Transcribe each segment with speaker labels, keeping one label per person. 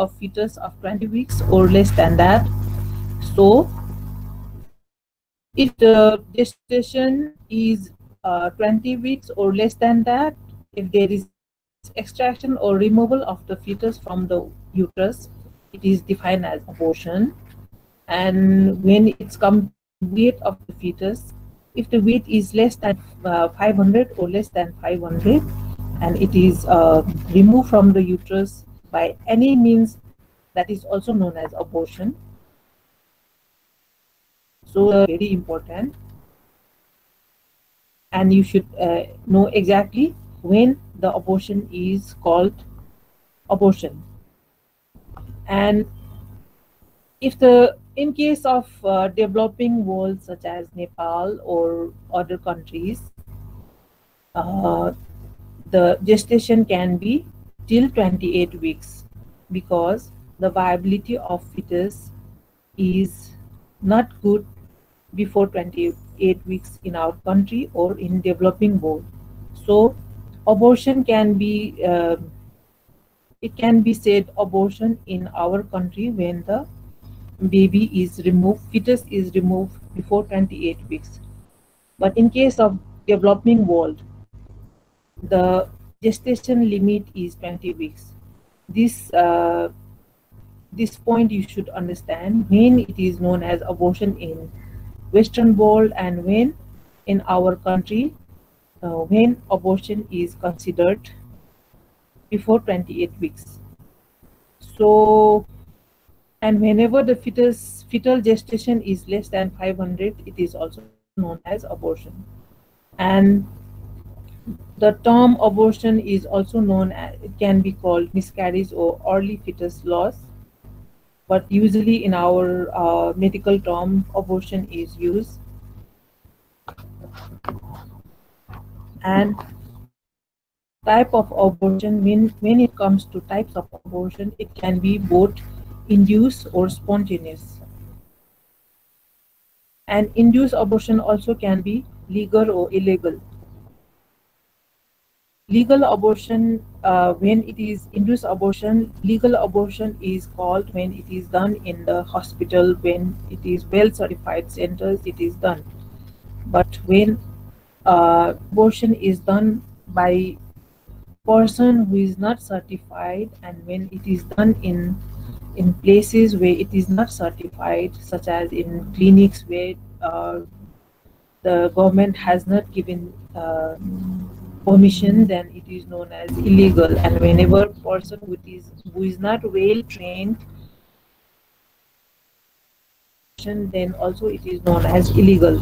Speaker 1: of fetus of 20 weeks or less than that. So if the gestation is 20 weeks or less than that, if there is extraction or removal of the fetus from the uterus, it is defined as abortion. And when it's come to the weight of the fetus, if the weight is less than 500 or less than 500, and it is removed from the uterus by any means, that is also known as abortion. So very important, and you should know exactly when the abortion is called abortion. And if in case of developing world such as Nepal or other countries, the gestation can be till 28 weeks, because the viability of fetus is not good before 28 weeks in our country or in developing world. So abortion can be it can be said abortion in our country when the baby is removed, fetus is removed before 28 weeks. But in case of developing world, the gestation limit is 20 weeks. This point you should understand when it is known as abortion in Western world, and when in our country, when abortion is considered before 28 weeks. So, and whenever the fetal gestation is less than 500, it is also known as abortion. And the term abortion is also known as, it can be called miscarriage or early fetus loss, but usually in our medical term, abortion is used. And type of abortion, when it comes to types of abortion, it can be both induced or spontaneous. And induced abortion also can be legal or illegal. Legal abortion, when it is induced abortion, legal abortion is called when it is done in the hospital, when it is well certified centers, it is done. But when abortion is done by person who is not certified, and when it is done in places where it is not certified, such as in clinics where the government has not given permission, then it is known as illegal. And whenever person who is not well trained, then also it is known as illegal.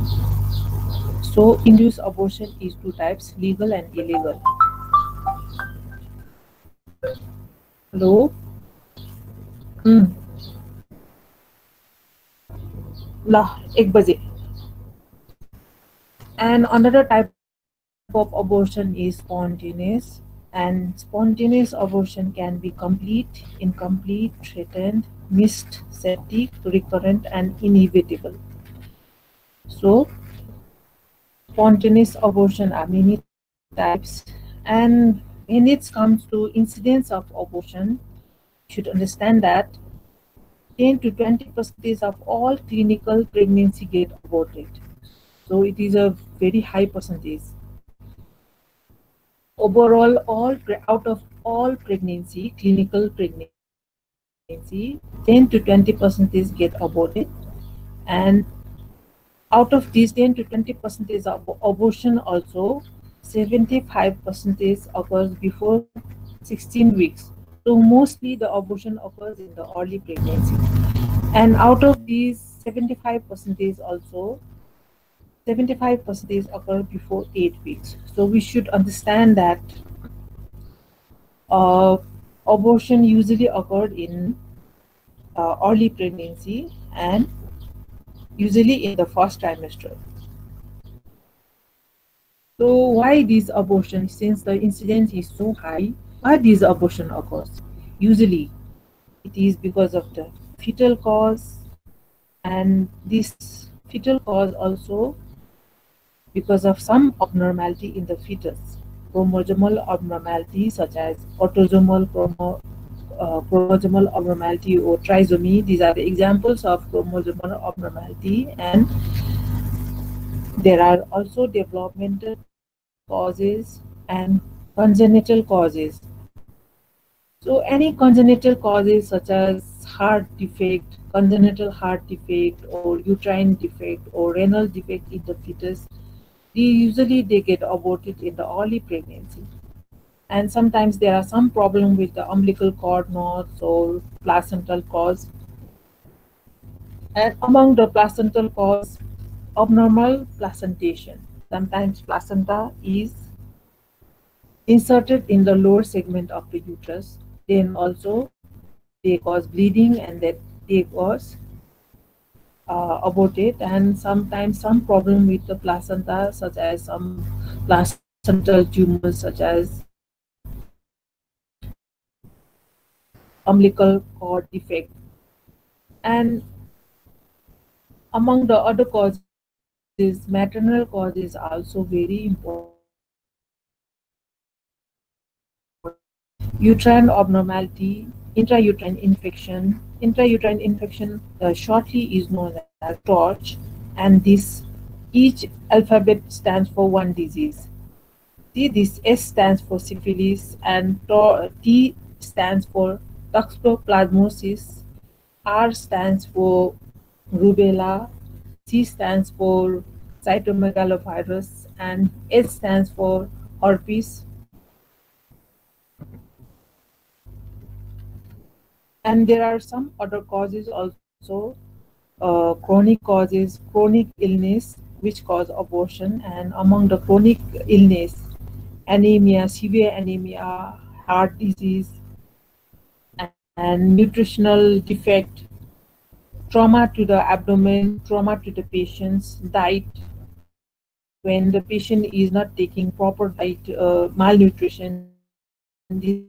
Speaker 1: So induced abortion is two types, legal and illegal. Hello? La, 1 baje. And another type of abortion is spontaneous. And spontaneous abortion can be complete, incomplete, threatened, missed, septic, recurrent, and inevitable. So spontaneous abortion are many types. And when it comes to incidence of abortion, you should understand that 10 to 20% of all clinical pregnancy get aborted. So it is a very high percentage. Overall, out of all pregnancy, clinical pregnancy, 10 to 20% get aborted. And out of these 10 to 20% of abortion also, 75% occurs before 16 weeks. So mostly the abortion occurs in the early pregnancy. And out of these 75% also, 75% occur before 8 weeks. So we should understand that abortion usually occurred in early pregnancy and usually in the first trimester. So why these abortions, since the incidence is so high, why these abortion occurs? Usually it is because of the fetal cause, and this fetal cause also because of some abnormality in the fetus, chromosomal abnormality such as autosomal chromosomal abnormality or trisomy. These are the examples of chromosomal abnormality, and there are also developmental causes and congenital causes. So any congenital causes such as heart defect, congenital heart defect, or uterine defect, or renal defect in the fetus, they get aborted in the early pregnancy. And sometimes there are some problem with the umbilical cord knots or placental cause. And among the placental cause, abnormal placentation. Sometimes placenta is inserted in the lower segment of the uterus. Then also they cause bleeding, and that they cause aborted, and sometimes some problem with the placenta, such as some placental tumors, such as umbilical cord defect. And among the other causes, maternal causes are also very important. Uterine abnormality, intrauterine infection shortly is known as TORCH, and this each alphabet stands for one disease. See, this S stands for syphilis, and T stands for toxoplasmosis, R stands for rubella, C stands for cytomegalovirus, and S stands for herpes. And there are some other causes also, chronic causes, chronic illness which cause abortion. And among the chronic illness, anemia, severe anemia, heart disease, and nutritional defect, trauma to the abdomen, trauma to the patient's diet, when the patient is not taking proper diet, malnutrition. These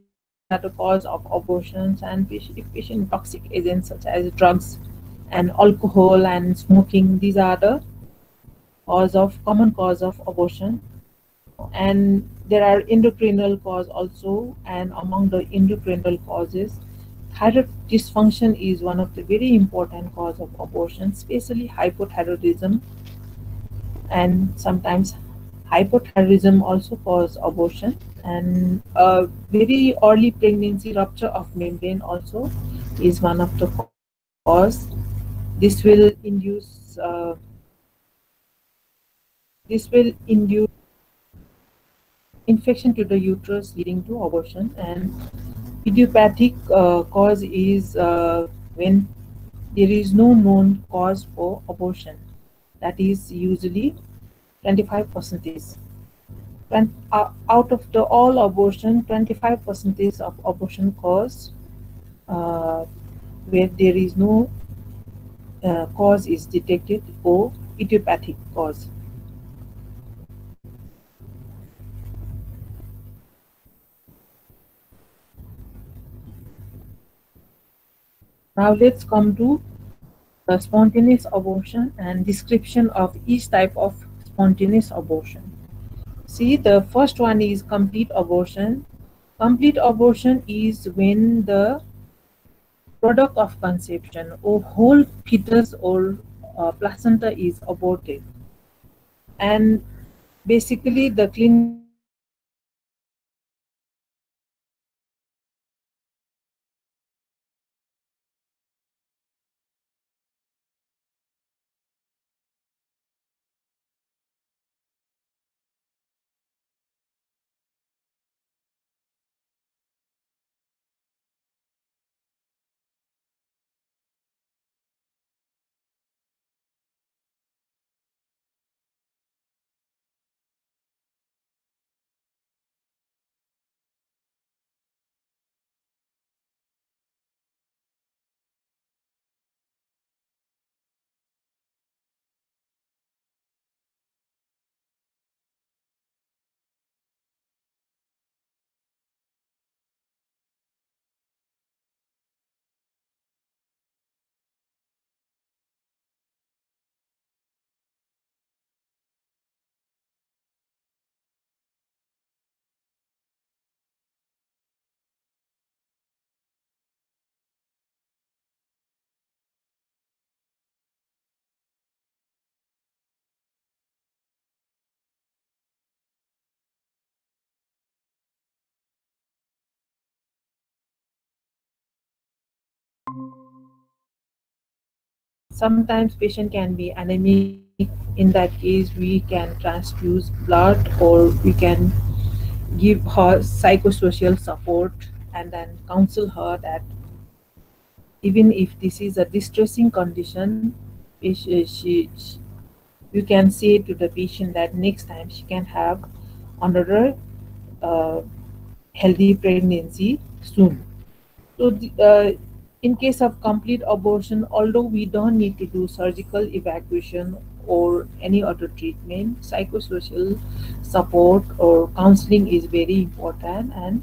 Speaker 1: are the cause of abortions. And if patient toxic agents such as drugs and alcohol and smoking, these are the common cause of abortion. And there are endocrinal cause also, and among the endocrinal causes, thyroid dysfunction is one of the very important cause of abortion, especially hypothyroidism. And sometimes hypothyroidism also cause abortion. And very early pregnancy, rupture of membrane also is one of the cause. This will induce infection to the uterus leading to abortion. And idiopathic cause is when there is no known cause for abortion. That is usually 25%. When, out of the all abortion, 25% of abortion cause uh, where there is no cause is detected, or idiopathic cause. Now let's come to the spontaneous abortion and description of each type of spontaneous abortion. See, the first one is complete abortion. Complete abortion is when the product of conception or whole fetus or placenta is aborted. And basically, the clinical definition of complete abortion is Sometimes patient can be anemic. In that case, we can transfuse blood or we can give her psychosocial support and then counsel her that even if this is a distressing condition, you can say to the patient that next time she can have another uh, healthy pregnancy soon. So, in case of complete abortion, although we don't need to do surgical evacuation or any other treatment, psychosocial support or counseling is very important. And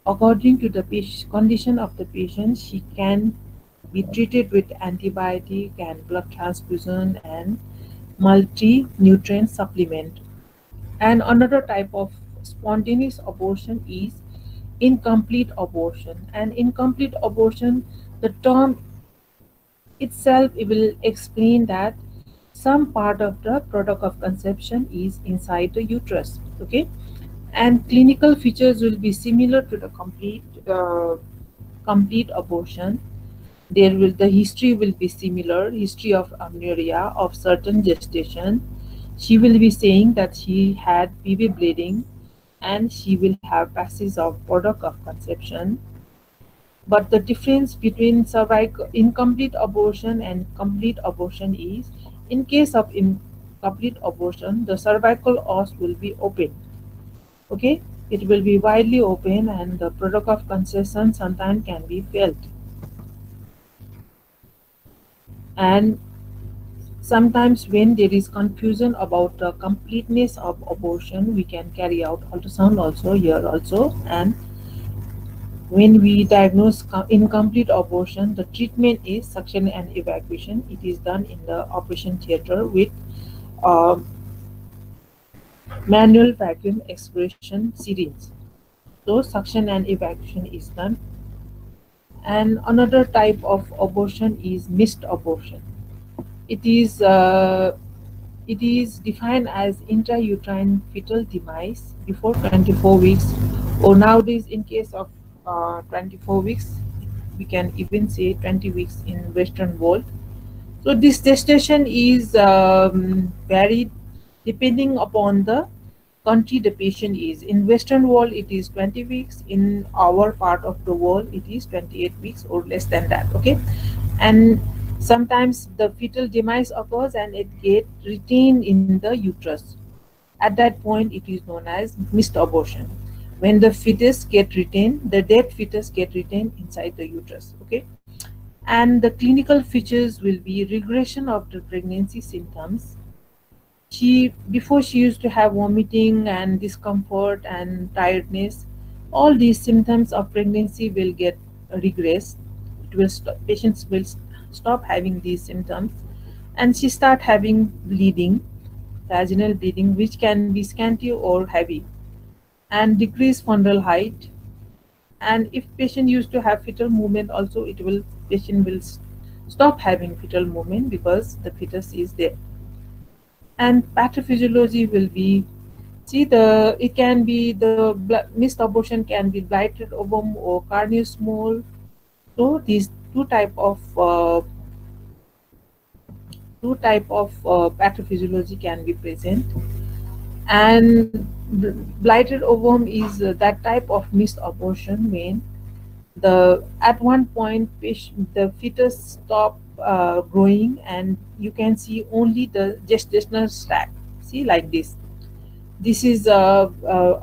Speaker 1: according to the condition of the patient, she can be treated with antibiotic and blood transfusion and multi-nutrient supplement. And another type of spontaneous abortion is incomplete abortion. And incomplete abortion, the term itself it will explain that some part of the product of conception is inside the uterus. Okay, and clinical features will be similar to the complete abortion. The history will be similar, history of amenorrhea of certain gestation. She will be saying that she had PV bleeding and she will have passage of product of conception. But the difference between cervical incomplete abortion and complete abortion is, in case of incomplete abortion, the cervical os will be open. Okay, it will be widely open and the product of conception sometimes can be felt. And sometimes when there is confusion about the completeness of abortion, we can carry out ultrasound also here also. And when we diagnose incomplete abortion, the treatment is suction and evacuation. It is done in the operation theater with uh, manual vacuum expression syringe. So suction and evacuation is done. And another type of abortion is missed abortion. It is defined as intrauterine fetal demise before 24 weeks, or nowadays in case of 24 weeks, we can even say 20 weeks in Western world. So this gestation is varied depending upon the country the patient is. In Western world, it is 20 weeks. In our part of the world, it is 28 weeks or less than that. Okay, and sometimes the fetal demise occurs and it gets retained in the uterus. At that point, it is known as missed abortion. When the fetus get retained, the dead fetus get retained inside the uterus. Okay, and the clinical features will be regression of the pregnancy symptoms. Before she used to have vomiting and discomfort and tiredness. All these symptoms of pregnancy will get regressed. Patients will stop having these symptoms, and she start having bleeding, vaginal bleeding, which can be scanty or heavy, and decrease fundal height. And if patient used to have fetal movement also, patient will stop having fetal movement because the fetus is there. And pathophysiology will be, it can be the missed abortion can be blighted ovum or carneus mole. So these two type of pathophysiology can be present. And blighted ovum is that type of missed abortion when at one point the fetus stop growing and you can see only the gestational sac. See, like this. This is a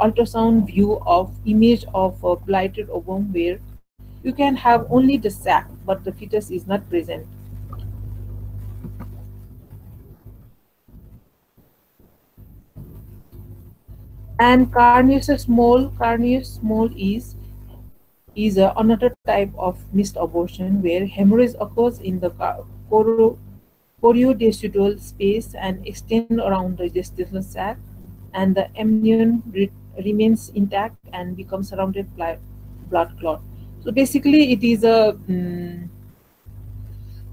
Speaker 1: ultrasound view of image of a blighted ovum where you can have only the sac, but the fetus is not present. And carneus mole is another type of missed abortion where hemorrhage occurs in the chorioidecidual space and extend around the gestational sac, and the amnion remains intact and becomes surrounded by blood clot. So basically, it is a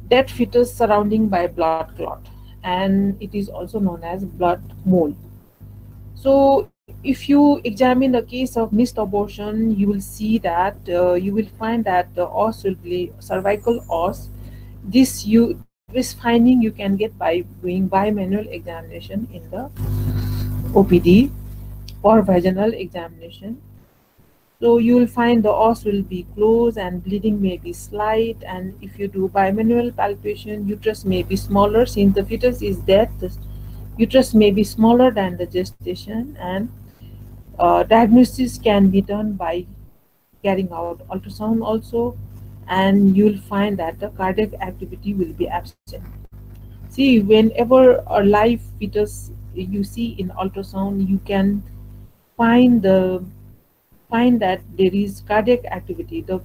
Speaker 1: dead fetus surrounding by blood clot, and it is also known as blood mole. So if you examine the case of missed abortion, you will see that you will find that the os will be cervical os. Risk finding you can get by doing bimanual examination in the OPD or vaginal examination. So you will find the os will be closed and bleeding may be slight. And if you do bimanual palpation, uterus may be smaller since the fetus is dead. The uterus may be smaller than the gestation, and diagnosis can be done by carrying out ultrasound also, and you'll find that the cardiac activity will be absent. See, whenever a live fetus you see in ultrasound, you can find the find that there is cardiac activity. The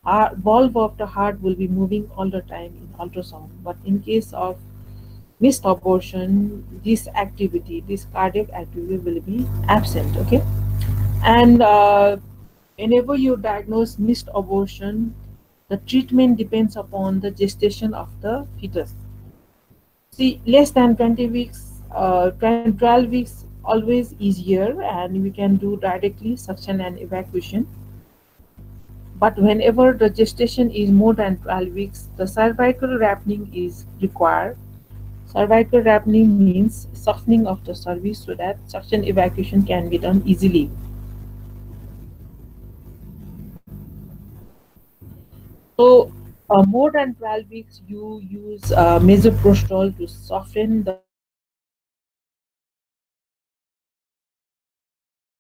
Speaker 1: valve of the heart will be moving all the time in ultrasound. But in case of missed abortion, this activity, this cardiac activity will be absent. Okay, and whenever you diagnose missed abortion, the treatment depends upon the gestation of the fetus. See, less than 20 weeks, 12 weeks, always easier, and we can do directly suction and evacuation. But whenever the gestation is more than 12 weeks, the cervical wrapping is required. Cervical wrapping means softening of the cervix so that suction evacuation can be done easily. So, more than 12 weeks, you use misoprostol to soften the cervix so that suction evacuation can be done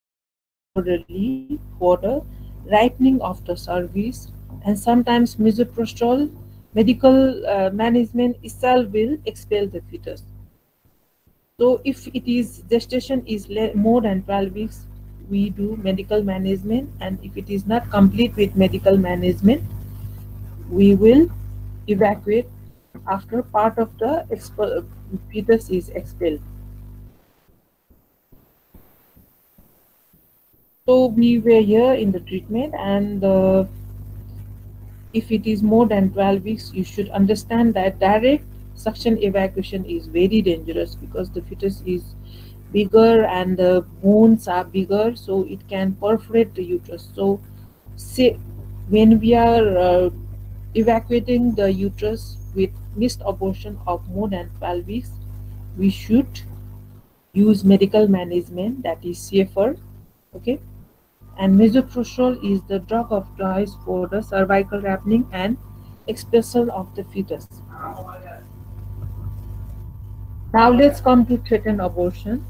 Speaker 1: easily. Temporarily for the ripening of the cervix, and sometimes misoprostol medical management itself will expel the fetus. So if it is gestation is more than 12 weeks, we do medical management, and if it is not complete with medical management, we will evacuate after part of the fetus is expelled. So we were here in the treatment, and if it is more than 12 weeks, you should understand that direct suction evacuation is very dangerous because the fetus is bigger and the bones are bigger, so it can perforate the uterus. So, say when we are evacuating the uterus with missed abortion of more than 12 weeks, we should use medical management that is safer. Okay, and misoprostol is the drug of choice for the cervical wrapping and expulsion of the fetus. Now let's come to threatened abortion.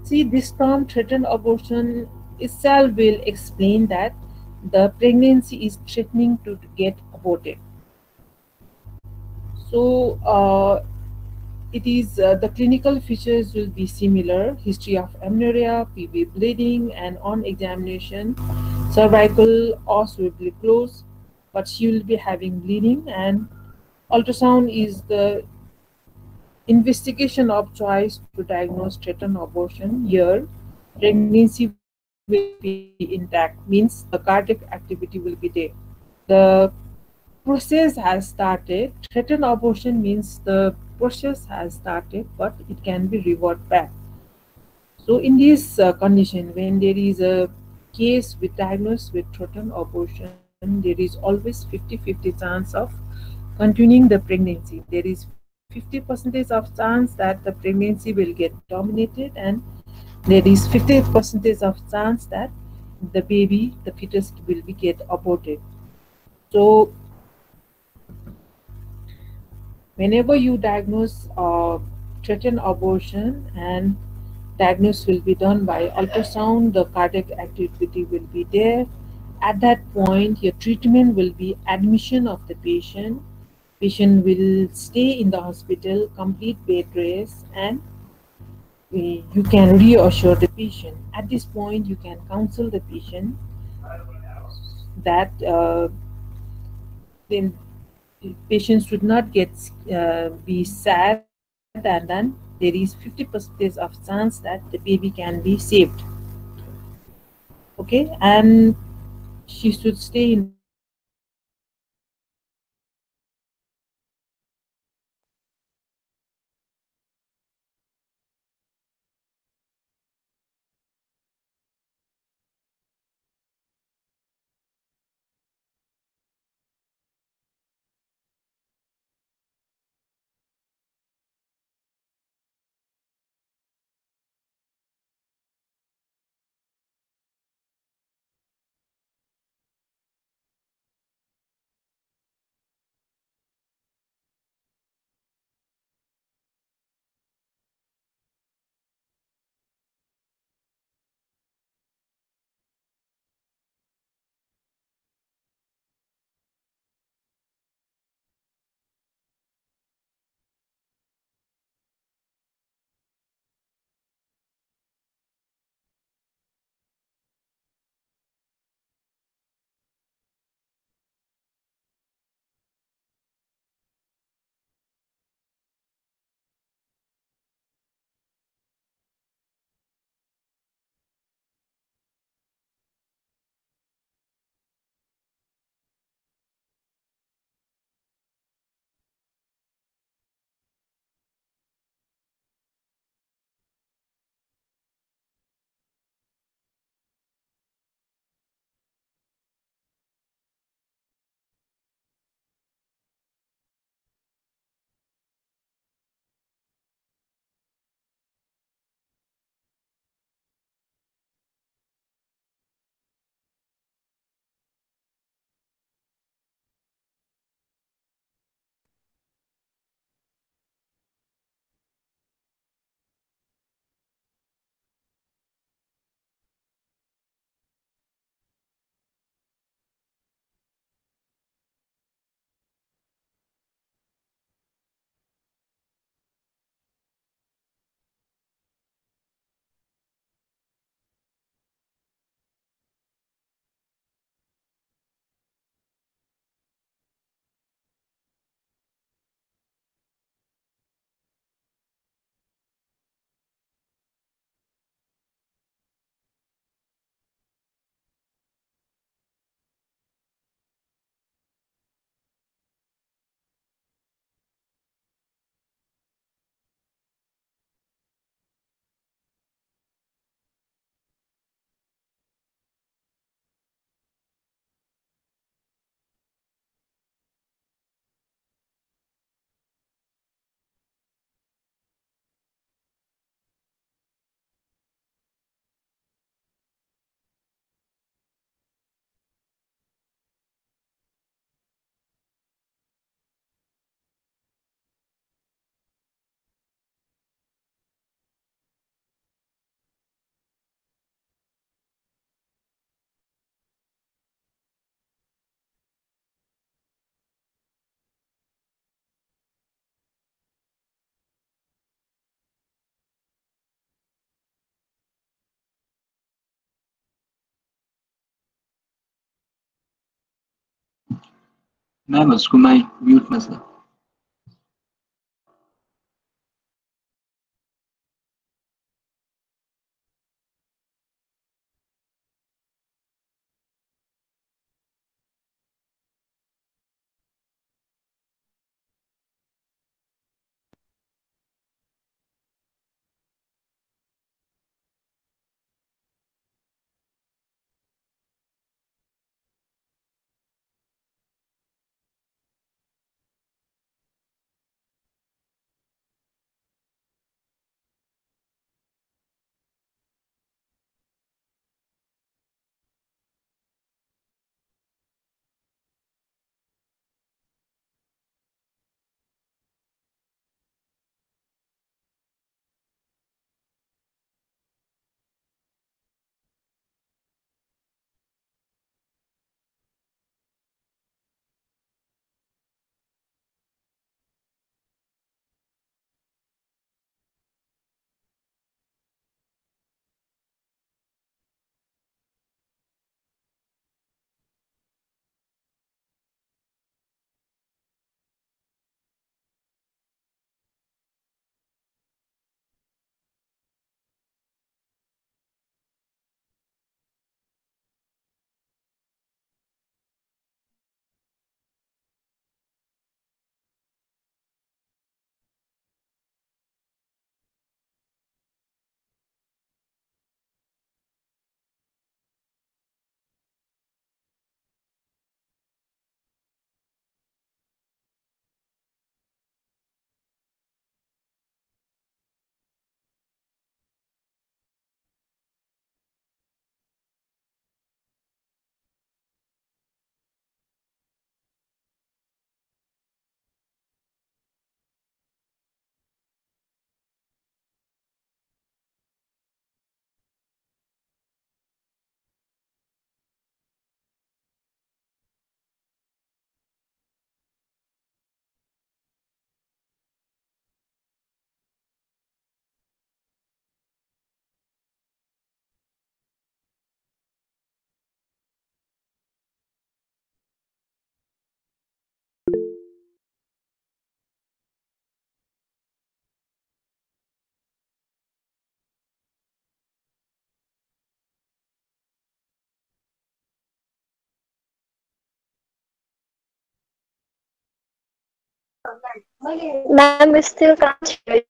Speaker 1: See, this term threatened abortion itself will explain that the pregnancy is threatening to get aborted. So it is the clinical features will be similar: history of amenorrhea, PV bleeding, and on examination, cervical os will be closed, but she will be having bleeding. And ultrasound is the investigation of choice to diagnose threatened abortion. Here, pregnancy will be intact, means the cardiac activity will be there. The process has started. Threatened abortion means the process has started, but it can be reverted back. So, in this condition, when there is a case with diagnosed with threatened abortion, there is always 50-50 chance of continuing the pregnancy. There is 50% of chance that the pregnancy will get terminated, and there is 50% of chance that the baby, the fetus will be get aborted. So whenever you diagnose threatened abortion, and diagnosis will be done by ultrasound, the cardiac activity will be there. At that point, your treatment will be admission of the patient. Patient will stay in the hospital, complete bed rest, and you can reassure the patient. At this point, you can counsel the patient that then patients should not get be sad, and then there is 50% of chance that the baby can be saved. Okay, and she should stay in the hospital for complete bed rest, and the patient, the baby will be saved. Okay, and she should stay in the hospital for complete bed rest, and the baby will be saved. Okay, and she should stay in the hospital for complete bed rest, and the baby will be saved. Okay, and she should stay in the hospital for complete bed rest, and the baby will be saved. Okay, and she should stay in the hospital for complete bed rest, and the baby will be saved. Okay, and
Speaker 2: मैं उसको मैं mute में था।
Speaker 3: Ma'am, we still can't hear you.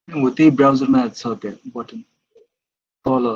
Speaker 2: होते ही browser में अच्छा होता है बटन तल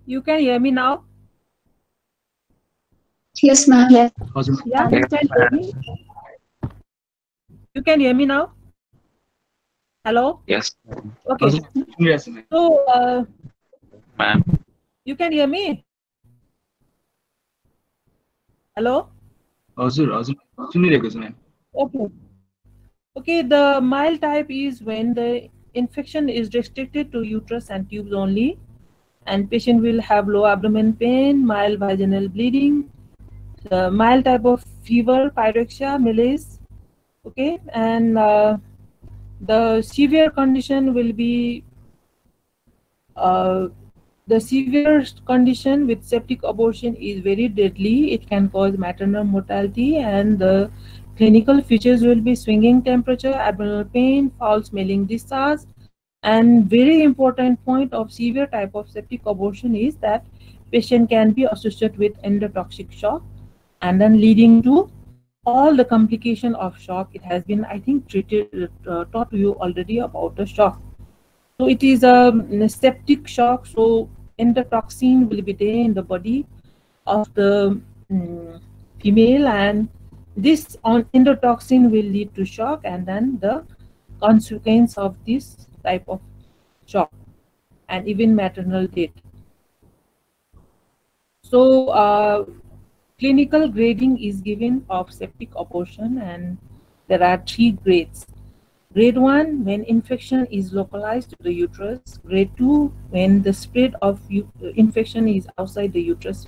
Speaker 1: You can hear me now?
Speaker 3: Yes, ma'am. Yes.
Speaker 2: हजुर
Speaker 1: Yeah, you can hear me? You can hear me now? Hello?
Speaker 4: Yes,
Speaker 1: Okay.
Speaker 2: हजुर सुनिरहेको छु ma'am
Speaker 1: So,
Speaker 4: ma'am.
Speaker 1: you can hear me? Hello?
Speaker 2: हजुर हजुर सुनिरहेको छु ma'am
Speaker 1: Okay. Okay, the mild type is when the infection is restricted to uterus and tubes only, and patient will have low abdomen pain, mild vaginal bleeding, mild type of fever, pyrexia, malaise. Okay, and the severe condition will be the severe condition with septic abortion is very deadly. It can cause maternal mortality, and the clinical features will be swinging temperature, abdominal pain, foul smelling discharge. And very important point of severe type of septic abortion is that patient can be associated with endotoxic shock, and then leading to all the complication of shock. It has been, I think, taught to you already about the shock. So it is a septic shock. So endotoxin will be there in the body of the female, and this on endotoxin will lead to shock, and then the consequence of this type of shock and even maternal death. So clinical grading is given of septic abortion, and there are 3 grades. Grade 1, when infection is localized to the uterus. Grade 2, when the spread of infection is outside the uterus,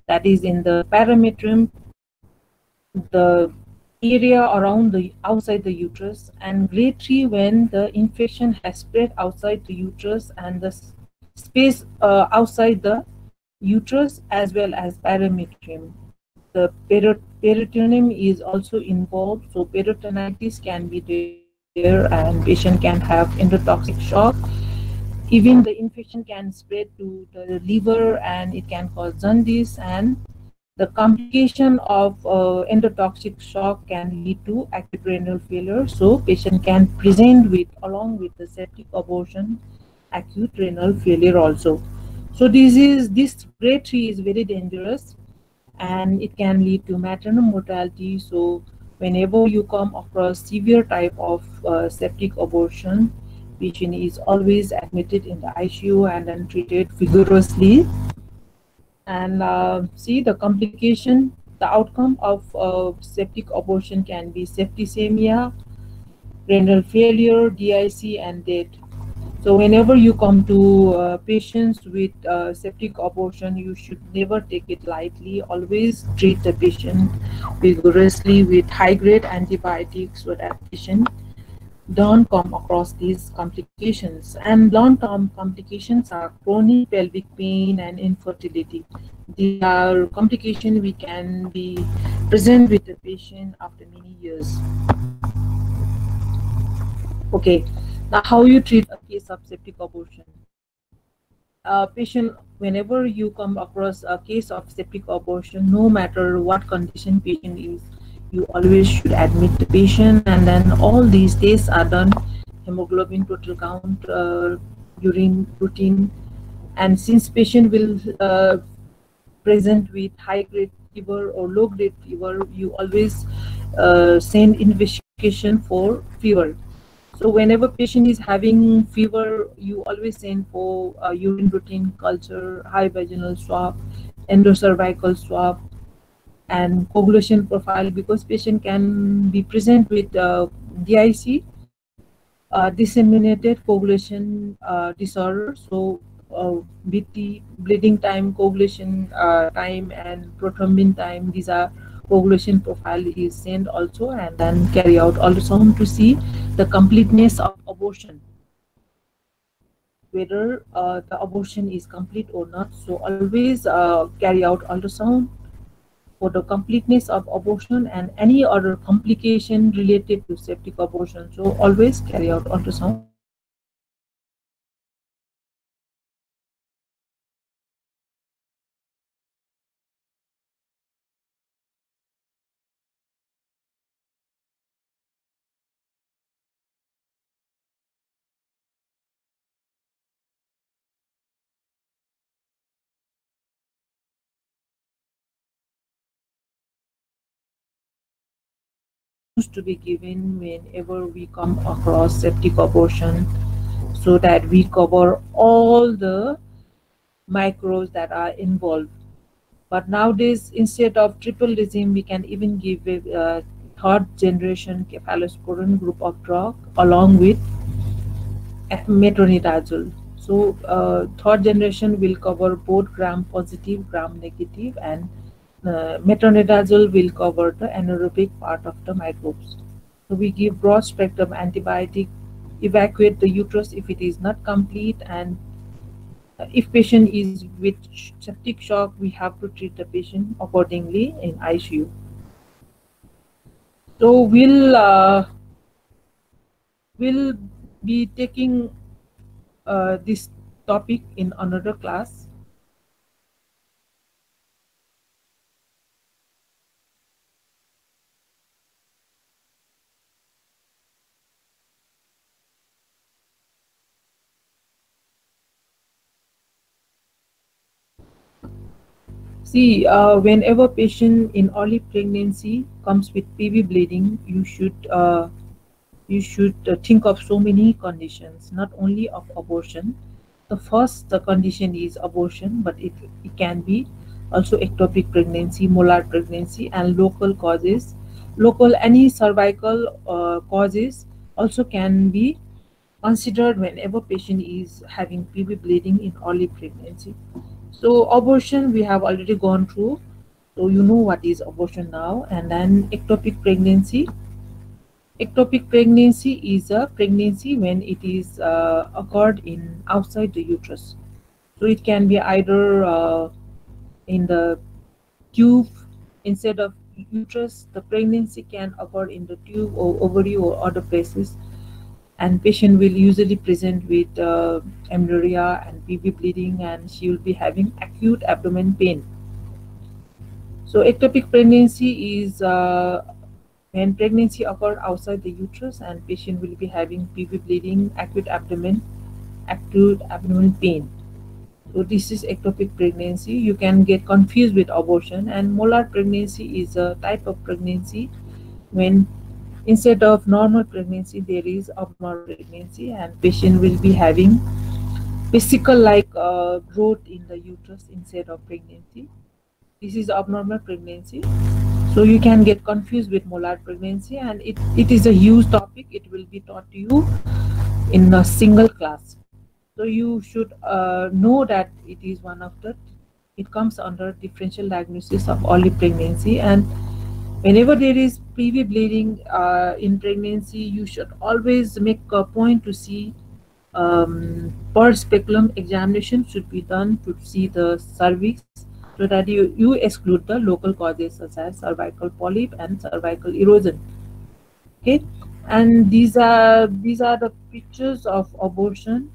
Speaker 1: that is in the parametrium, the area around the outside the uterus. And grade 3, when the infection has spread outside the uterus and the space outside the uterus as well as parametrium. The peritoneum is also involved, so peritonitis can be there, and patient can have endotoxic shock. Even the infection can spread to the liver, and it can cause jaundice, and the complication of endotoxic shock can lead to acute renal failure. So patient can present with, along with the septic abortion, acute renal failure also. So this grade 3 is very dangerous, and it can lead to maternal mortality. So whenever you come across severe type of septic abortion, patient is always admitted in the ICU and then treated vigorously. And see the complication, the outcome of septic abortion can be septicemia, renal failure, DIC, and death. So whenever you come to patients with septic abortion, you should never take it lightly. Always treat the patient vigorously with high-grade antibiotics so that patient don't come across these complications. And long-term complications are chronic pelvic pain and infertility. These are complications we can be present with the patient after many years. Okay, now how you treat a case of septic abortion? Patient, whenever you come across a case of septic abortion, no matter what condition patient is, you always should admit the patient, and then all these tests are done: hemoglobin, total count, urine, routine. And since patient will present with high grade fever or low grade fever, you always send investigation for fever. So whenever patient is having fever, you always send for urine routine culture, high vaginal swab, endocervical swab, and coagulation profile, because patient can be present with DIC, disseminated coagulation disorder. So BT, bleeding time, coagulation time, and prothrombin time, these are coagulation profile is sent also, and then carry out ultrasound to see the completeness of abortion, whether the abortion is complete or not. So always carry out ultrasound for the completeness of abortion and any other complication related to septic abortion. So always carry out ultrasound. used to be given whenever we come across septic abortion, so that we cover all the microbes that are involved. But nowadays, instead of triple regime, we can even give a third generation cephalosporin group of drug along with metronidazole. So third generation will cover both gram positive, gram negative, and metronidazole will cover the anaerobic part of the microbes. So we give broad spectrum antibiotic, evacuate the uterus if it is not complete, and if patient is with septic shock, we have to treat the patient accordingly in ICU. So we'll be taking this topic in another class. See, whenever patient in early pregnancy comes with PV bleeding, you should think of so many conditions, not only of abortion. The first condition is abortion, but it can be also ectopic pregnancy, molar pregnancy, and local causes. Any cervical causes also can be considered whenever patient is having PV bleeding in early pregnancy. So abortion we have already gone through, so you know what is abortion now. And then ectopic pregnancy. Ectopic pregnancy is a pregnancy when it is occurred in outside the uterus. So it can be either in the tube instead of uterus. The pregnancy can occur in the tube or ovary or other places, and patient will usually present with amenorrhea and PV bleeding, and she will be having acute abdomen pain. So ectopic pregnancy is when pregnancy occurred outside the uterus and patient will be having PV bleeding, acute abdomen pain. So this is ectopic pregnancy. You can get confused with abortion. And molar pregnancy is a type of pregnancy when instead of normal pregnancy there is abnormal pregnancy, and patient will be having vesicle like growth in the uterus instead of pregnancy. This is abnormal pregnancy. So you can get confused with molar pregnancy, and it is a huge topic. It will be taught to you in a single class. So you should know that it is it comes under differential diagnosis of early pregnancy. And whenever there is PV bleeding in pregnancy, you should always make a point to see per speculum examination should be done to see the cervix, so that you exclude the local causes such as cervical polyp and cervical erosion. Okay, and these are the pictures of abortion.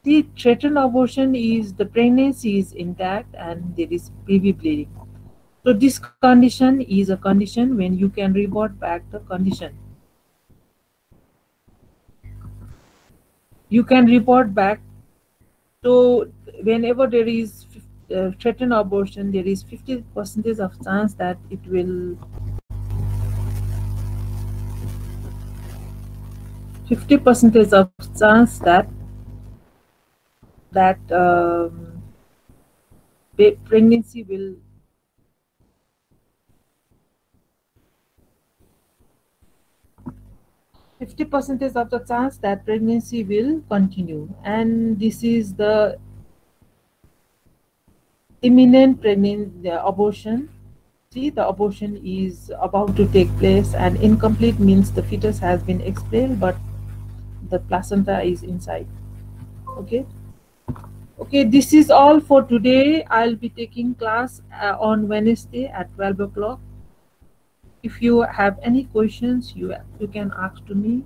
Speaker 1: The threatened abortion is the pregnancy is intact and there is PV bleeding. So this condition is a condition when you can report back the condition. You can report back. So whenever there is threatened abortion, there is 50% of chance that it will 50% of chance that pregnancy will 50% of the chance that pregnancy will continue. And this is the imminent pregnancy abortion. See, the abortion is about to take place, and incomplete means the fetus has been expelled but the placenta is inside. Okay, this is all for today. I'll be taking class on Wednesday at 12 o'clock. If you have any questions, you can ask to me.